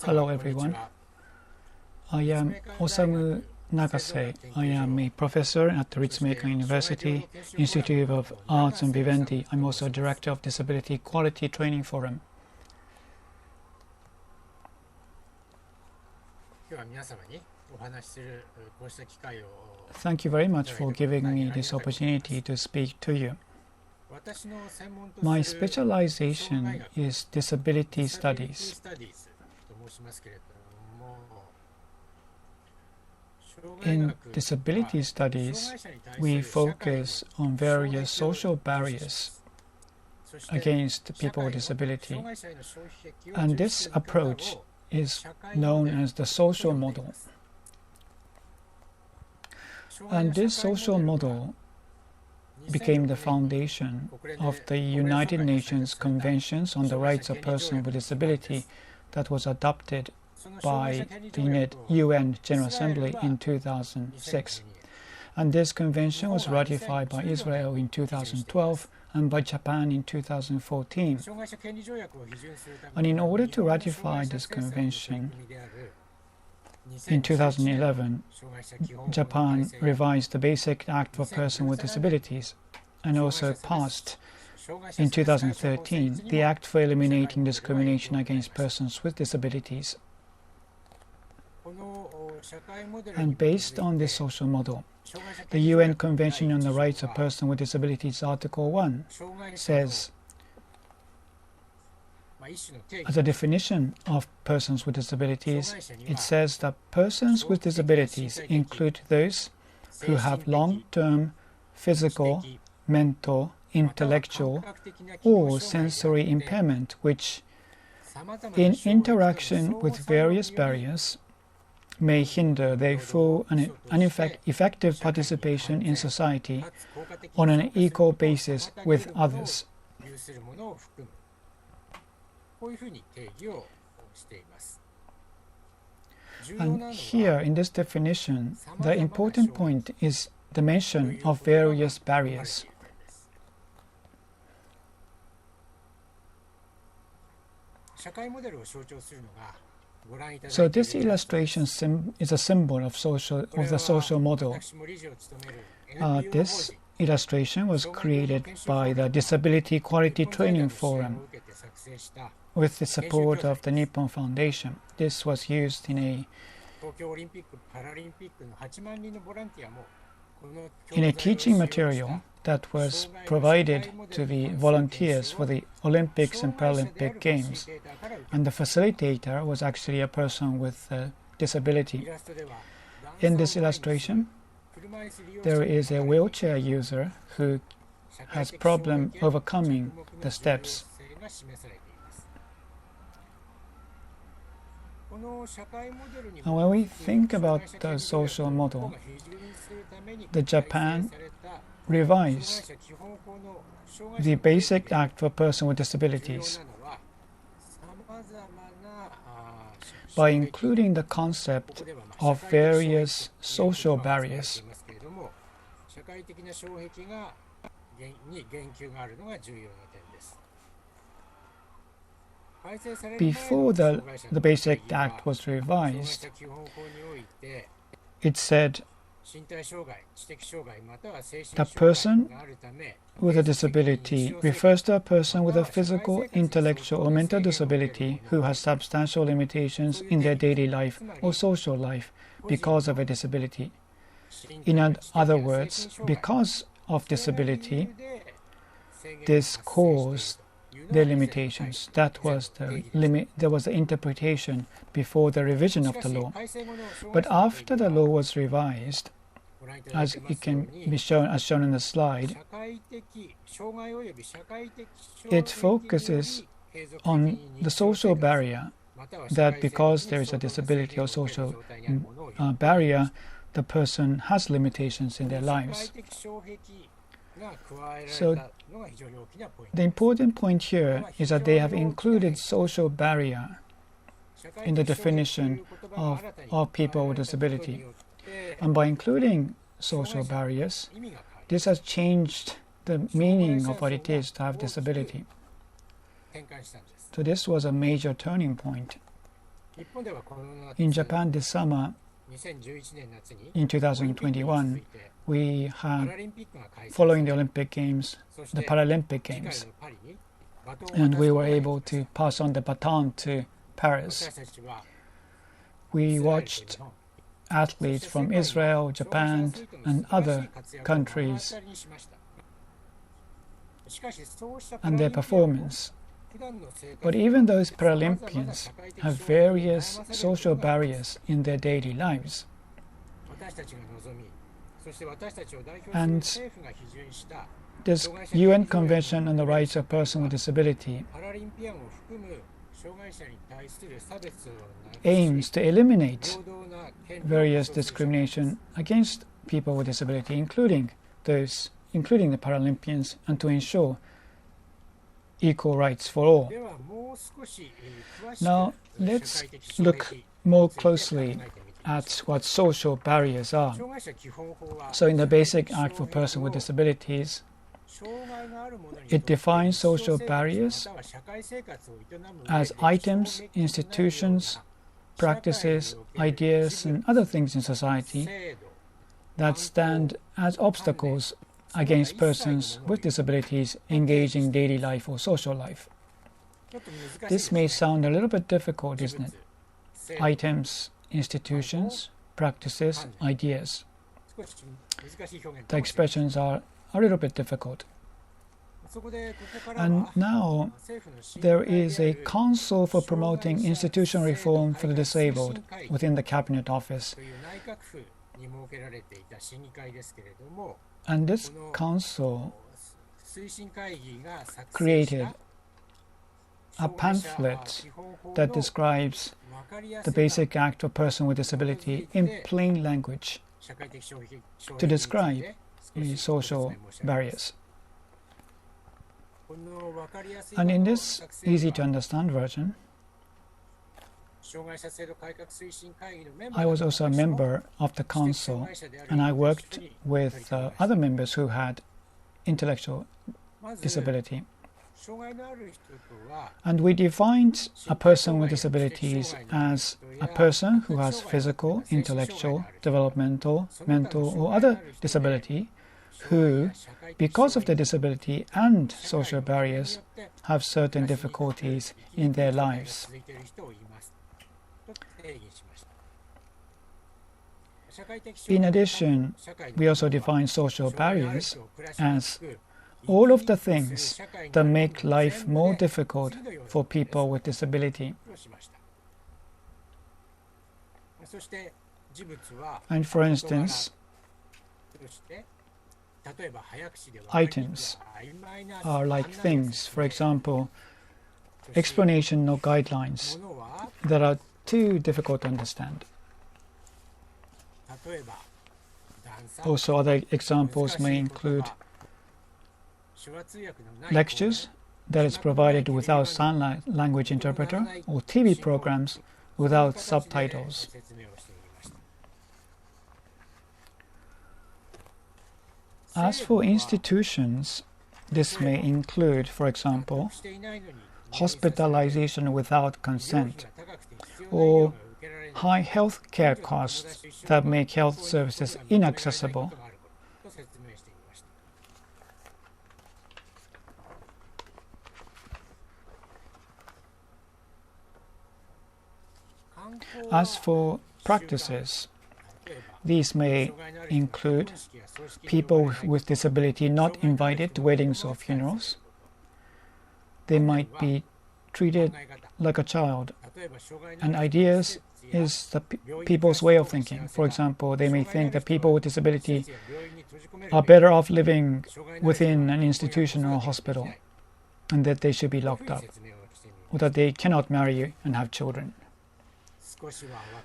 Hello everyone. I am Osamu Nagase. I am a professor at the Ritsumeikan University Institute of Arts and Vivendi. I'm also director of Disability Equality Training Forum. Thank you very much for giving me this opportunity to speak to you. My specialization is disability studies. In disability studies, we focus on various social barriers against people with disability, and this approach is known as the social model. And this social model became the foundation of the United Nations Conventions on the Rights of Persons with Disability that was adopted by the UN General Assembly in 2006. And this convention was ratified by Israel in 2012 and by Japan in 2014. And in order to ratify this convention, in 2011, Japan revised the Basic Act for Persons with Disabilities and also passed in 2013 the Act for Eliminating Discrimination Against Persons with Disabilities. And based on this social model, the UN Convention on the Rights of Persons with Disabilities, Article 1, says, as a definition of persons with disabilities, it says that persons with disabilities include those who have long-term physical, mental, intellectual, or sensory impairment, which, in interaction with various barriers, may hinder their full and effective participation in society on an equal basis with others. And here in this definition, the important point is the mention of various barriers. So this illustration is a symbol of the social model. This illustration was created by the Disability Equality Training Forum with the support of the Nippon Foundation. This was used in a teaching material that was provided to the volunteers for the Olympics and Paralympic Games. And the facilitator was actually a person with a disability. In this illustration, there is a wheelchair user who has problem overcoming the steps. And when we think about the social model, the Japan revised the Basic Act for Persons with Disabilities by including the concept of various social barriers. Before the Basic Act was revised, it said the person with a disability refers to a person with a physical, intellectual, or mental disability who has substantial limitations in their daily life or social life because of a disability. In other words, because of disability, this caused their limitations. That was the limit. There was the interpretation before the revision of the law. But after the law was revised, as it can be shown, as shown in the slide, it focuses on the social barrier, that because there is a disability or social barrier, the person has limitations in their lives. So the important point here is that they have included social barrier in the definition of people with disability. And by including social barriers, this has changed the meaning of what it is to have disability. So this was a major turning point. In Japan this summer, in 2021, we had, following the Olympic Games, the Paralympic Games, and we were able to pass on the baton to Paris. We watched athletes from Israel, Japan, and other countries and their performance. But even those Paralympians have various social barriers in their daily lives. And this UN Convention on the Rights of Persons with Disability aims to eliminate various discrimination against people with disability, including the Paralympians, and to ensure equal rights for all. Now, let's look more closely at what social barriers are. So in the Basic Act for Persons with Disabilities, it defines social barriers as items, institutions, practices, ideas, and other things in society that stand as obstacles against persons with disabilities engaging in daily life or social life. This may sound a little bit difficult, isn't it? Items, institutions, practices, ideas. The expressions are a little bit difficult. And now there is a Council for Promoting Institutional Reform for the Disabled within the Cabinet Office. And this council created a pamphlet that describes the Basic Act for Persons with Disability in plain language to describe the social barriers. And in this easy-to-understand version, I was also a member of the council, and I worked with other members who had intellectual disability. And we defined a person with disabilities as a person who has physical, intellectual, developmental, mental, or other disability who, because of their disability and social barriers, have certain difficulties in their lives. In addition, we also define social barriers as all of the things that make life more difficult for people with disability. And for instance, items are like things, for example, explanation or guidelines that are too difficult to understand. Also, other examples may include lectures that is provided without sign language interpreter, or TV programs without subtitles. As for institutions, this may include, for example, hospitalization without consent, or high health care costs that make health services inaccessible. As for practices, these may include people with disability not invited to weddings or funerals. They might be treated like a child. And ideas is the people's way of thinking. For example, they may think that people with disability are better off living within an institution or a hospital, and that they should be locked up, or that they cannot marry and have children.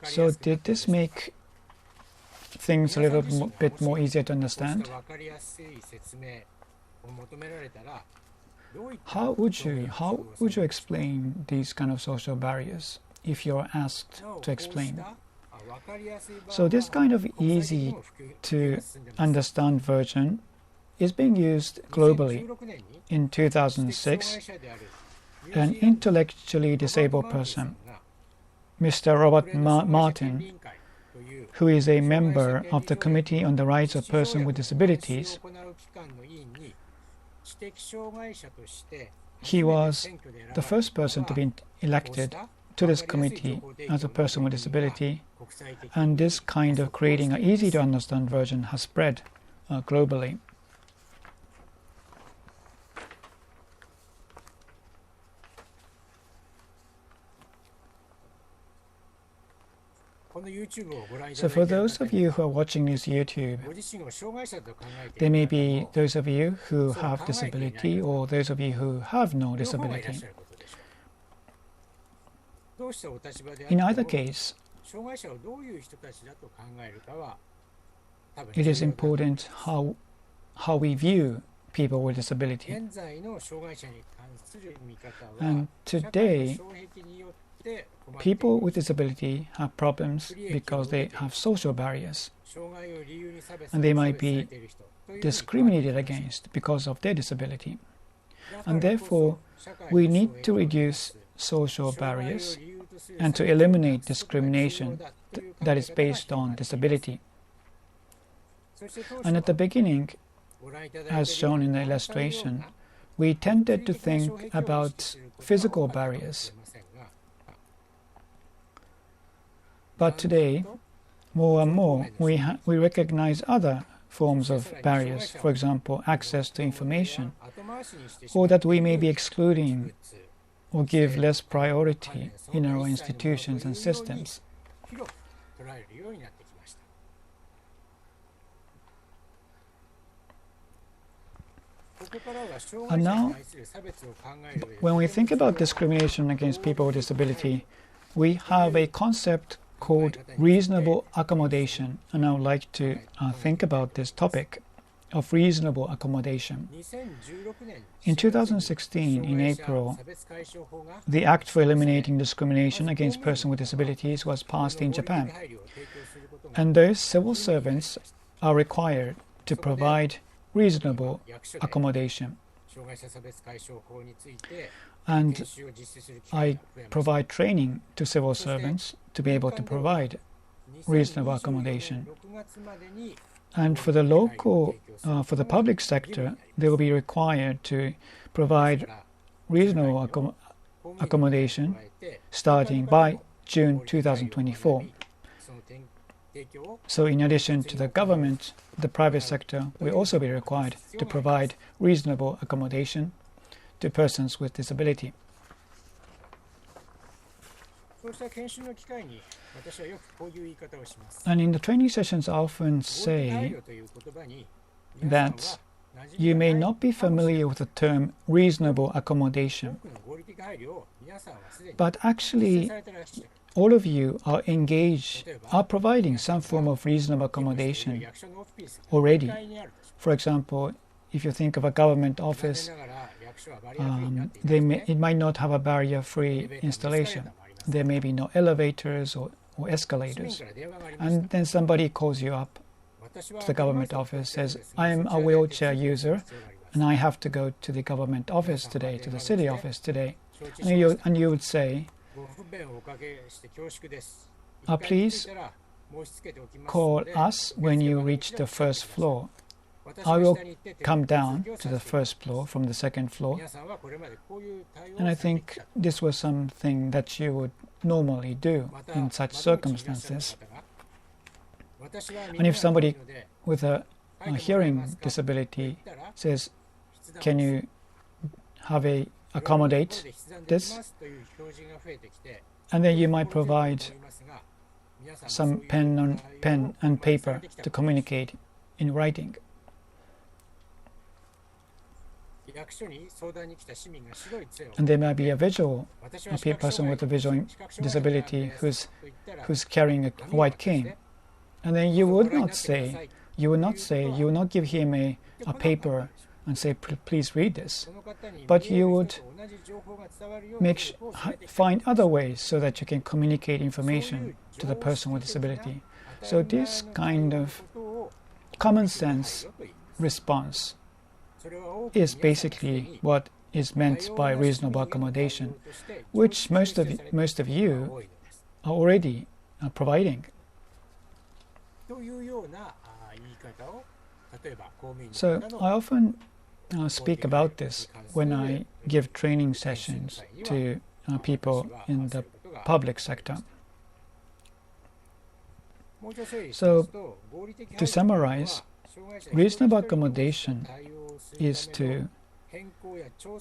So did this make things a little bit more easier to understand? How would you explain these kind of social barriers if you're asked to explain? So this kind of easy to understand version is being used globally. In 2006, an intellectually disabled person Mr. Robert Martin, who is a member of the Committee on the Rights of Persons with Disabilities, he was the first person to be elected to this committee as a person with disability, and this kind of creating an easy-to-understand version has spread globally. So for those of you who are watching this YouTube, there may be those of you who have disability or those of you who have no disability. In either case, it is important how we view people with disability. And today, people with disability have problems because they have social barriers, and they might be discriminated against because of their disability. And therefore, we need to reduce social barriers and to eliminate discrimination that is based on disability. And at the beginning, as shown in the illustration, we tended to think about physical barriers. But today, more and more, we recognize other forms of barriers, for example, access to information, or that we may be excluding or give less priority in our institutions and systems. And now, when we think about discrimination against people with disability, we have a concept called reasonable accommodation, and I would like to think about this topic of reasonable accommodation. In 2016, in April, the Act for Eliminating Discrimination Against Persons with Disabilities was passed in Japan, and those civil servants are required to provide reasonable accommodation. And I provide training to civil servants to be able to provide reasonable accommodation. And for the for the public sector, they will be required to provide reasonable accommodation starting by June 2024. So in addition to the government, the private sector will also be required to provide reasonable accommodation to persons with disability. And in the training sessions, I often say that you may not be familiar with the term reasonable accommodation, but actually all of you are providing some form of reasonable accommodation already. For example, if you think of a government office, it might not have a barrier-free installation. There may be no elevators or escalators. And then somebody calls you up to the government office, says, I am a wheelchair user and I have to go to the government office today, to the city office today. And you would say, please call us when you reach the first floor. I will come down to the first floor from the second floor. And I think this was something that you would normally do in such circumstances. And if somebody with a hearing disability says, can you accommodate this? And then you might provide some pen and paper to communicate in writing. And there might be a person with a visual disability who's carrying a white cane. And then you will not give him a paper and say, please read this. But you would find other ways so that you can communicate information to the person with disability. So this kind of common sense response is basically what is meant by reasonable accommodation, which most of you are already providing. So I often speak about this when I give training sessions to people in the public sector. So, to summarize, reasonable accommodation is to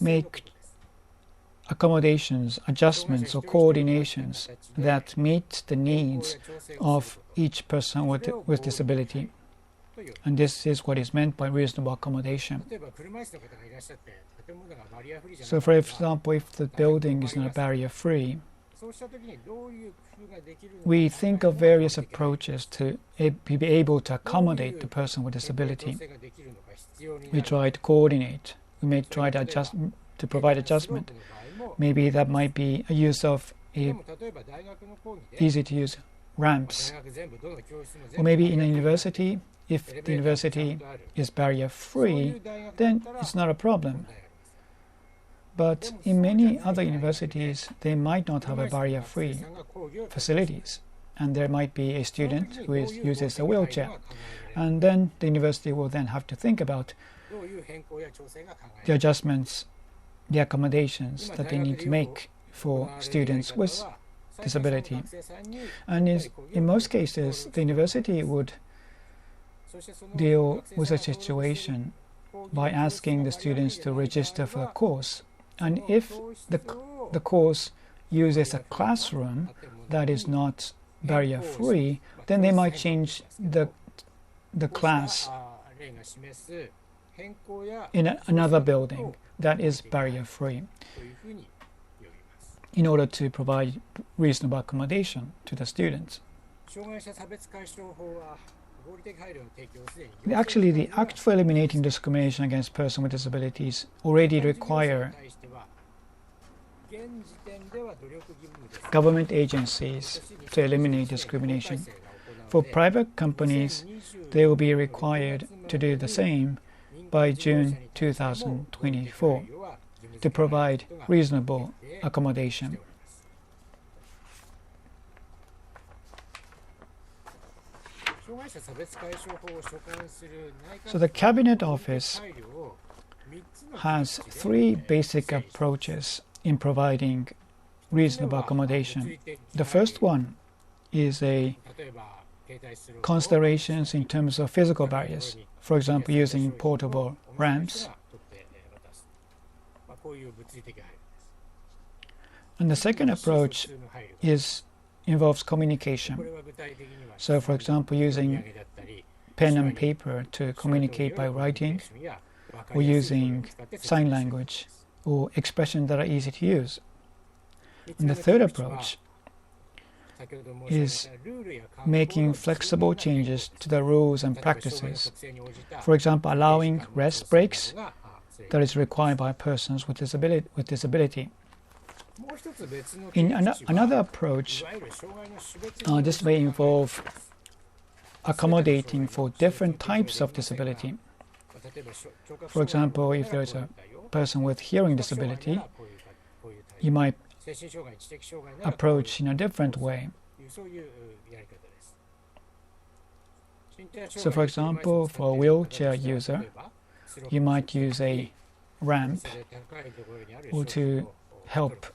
make accommodations, adjustments, or coordinations that meet the needs of each person with disability. And this is what is meant by reasonable accommodation. So, for example, if the building is not barrier-free, we think of various approaches to be able to accommodate the person with disability. We try to coordinate. We may try to adjust, to provide adjustment. Maybe that might be a use of easy-to-use ramps. Or maybe in a university, if the university is barrier-free, then it's not a problem. But in many other universities, they might not have a barrier-free facilities. And there might be a student who uses a wheelchair. And then the university will then have to think about the adjustments, the accommodations that they need to make for students with disability. And in most cases, the university would deal with a situation by asking the students to register for a course. And if the course uses a classroom that is not barrier-free, then they might change the class in another building that is barrier-free in order to provide reasonable accommodation to the students. Actually, the Act for Eliminating Discrimination Against Persons with Disabilities already require government agencies to eliminate discrimination. For private companies, they will be required to do the same by June 2024 to provide reasonable accommodation. So the Cabinet Office has three basic approaches in providing reasonable accommodation. The first one is a considerations in terms of physical barriers, for example, using portable ramps. And the second approach involves communication. So, for example, using pen and paper to communicate by writing, or using sign language, or expressions that are easy to use. And the third approach is making flexible changes to the rules and practices. For example, allowing rest breaks that is required by persons with disability. In another approach, this may involve accommodating for different types of disability. For example, if there is a person with hearing disability, you might approach in a different way. So, for example, for a wheelchair user, you might use a ramp or to help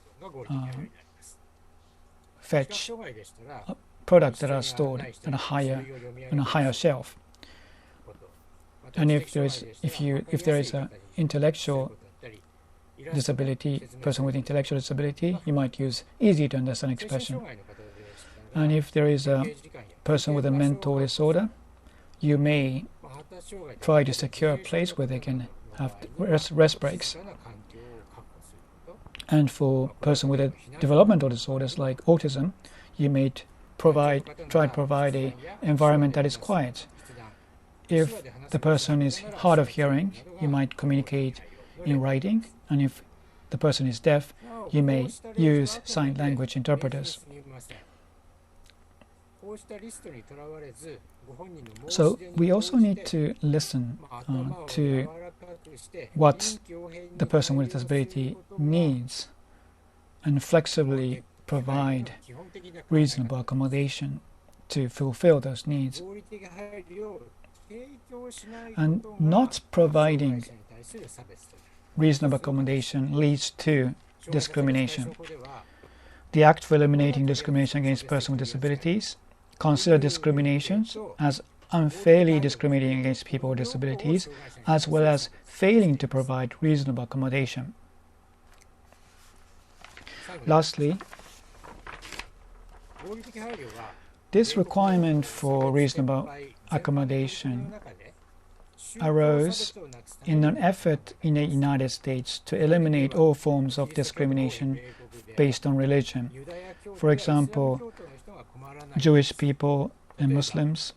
fetch products that are stored on a higher shelf. And if there is an intellectual disability, person with intellectual disability, you might use easy to understand expression. And if there is a person with a mental disorder, you may try to secure a place where they can have rest breaks. And for a person with developmental disorders like autism, you may try to provide an environment that is quiet. If the person is hard of hearing, you might communicate in writing, and if the person is deaf, you may use sign language interpreters. So we also need to listen to what the person with disability needs and flexibly provide reasonable accommodation to fulfill those needs. And not providing reasonable accommodation leads to discrimination. The Act for Eliminating Discrimination Against Persons with Disabilities consider discriminations as unfairly discriminating against people with disabilities, as well as failing to provide reasonable accommodation. Lastly, this requirement for reasonable accommodation arose in an effort in the United States to eliminate all forms of discrimination based on religion. For example, Jewish people and Muslims.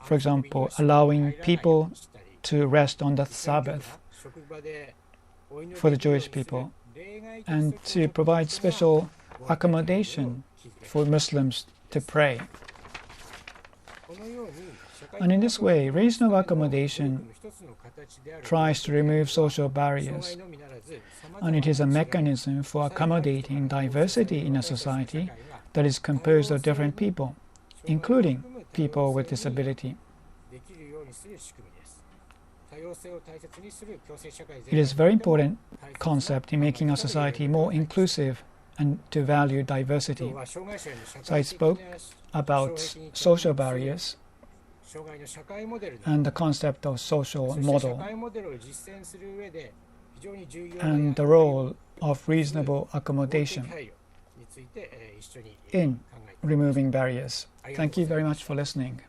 For example, allowing people to rest on the Sabbath for the Jewish people, and to provide special accommodation for Muslims to pray. And in this way, reasonable accommodation tries to remove social barriers, and it is a mechanism for accommodating diversity in a society that is composed of different people, including people with disability. It is a very important concept in making a society more inclusive and to value diversity. So I spoke about social barriers and the concept of social model and the role of reasonable accommodation in removing barriers. Thank you very much for listening.